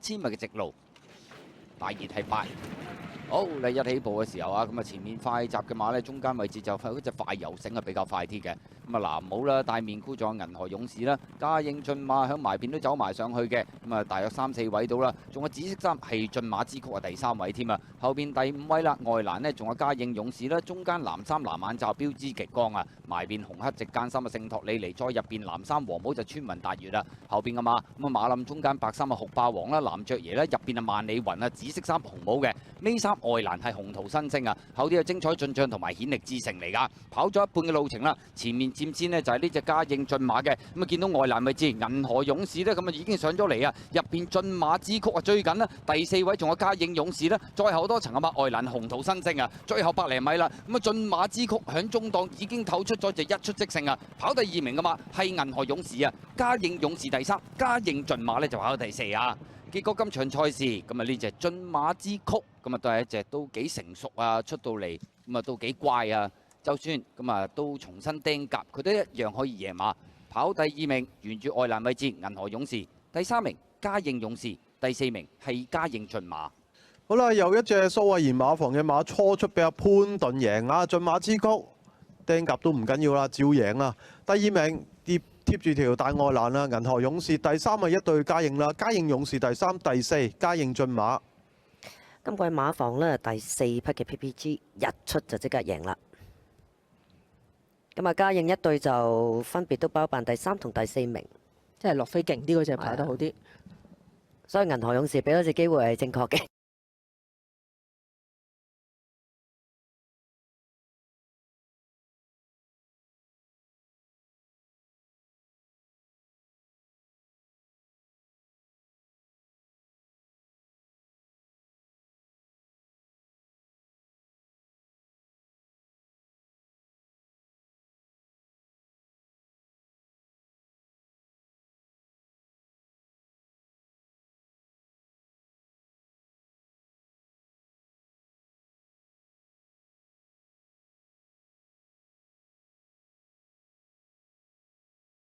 1000米嘅直路，大熱係8。好，你一起步嘅時候啊，咁啊前面快閘嘅馬咧，中間位置就嗰隻快油繩係比較快啲嘅。咁啊藍帽啦，戴面箍仲有銀河勇士啦，嘉應駿馬響埋邊都走埋上去嘅。咁啊大約3、4位到啦，仲有紫色衫係駿馬之曲啊，第3位添啊。後邊第5位啦，外欄呢仲有嘉應勇士啦，中間藍衫藍眼罩標誌極光啊，埋邊紅黑直間衫啊聖托里尼，再入邊藍衫黃帽就川雲達月啦。後邊嘅馬咁啊馬冧中間白衫啊酷霸王啦，藍雀爺啦，入邊啊萬里雲啊，紫色衫紅帽嘅，尾衫外欄係紅桃新星啊，後啲係精彩進帳同埋顯力之城嚟㗎。跑咗一半嘅路程啦，前面佔先呢就係呢隻嘉應駿馬嘅，咁啊見到外欄位置銀河勇士呢，咁啊已經上咗嚟啊，入邊駿馬之曲啊追緊啦，第4位仲有嘉應勇士啦，再後多層啊嘛外欄紅桃新星啊，最後100零米啦，咁啊駿馬之曲響中檔已經透出咗隻一出即勝啊，跑第2名嘅馬係銀河勇士啊，嘉應勇士第3，嘉應駿馬呢就跑第4啊。結果今場賽事咁啊呢隻駿馬之曲咁啊都係一隻都幾成熟啊，出到嚟咁啊都幾乖啊，就算咁啊都重新釘甲，佢都一樣可以贏馬。跑第2名沿住外欄位置銀河勇士，第3名嘉應勇士，第4名係嘉應駿馬。好啦，又一隻蘇慧賢馬房嘅馬初出俾阿潘頓贏啊，駿馬之曲釘甲都唔緊要啦，照贏啦。第2名貼住條大外欄啦，銀河勇士第3係一對嘉應啦，嘉應勇士第3、第4，嘉應駿馬。今季馬房呢，第4匹嘅 PPG 一出就即刻贏啦。咁啊，嘉應一對就分別都包辦第3同第4名，即係落飛勁啲嗰隻跑得好啲。所以銀河勇士俾多隻機會係正確嘅。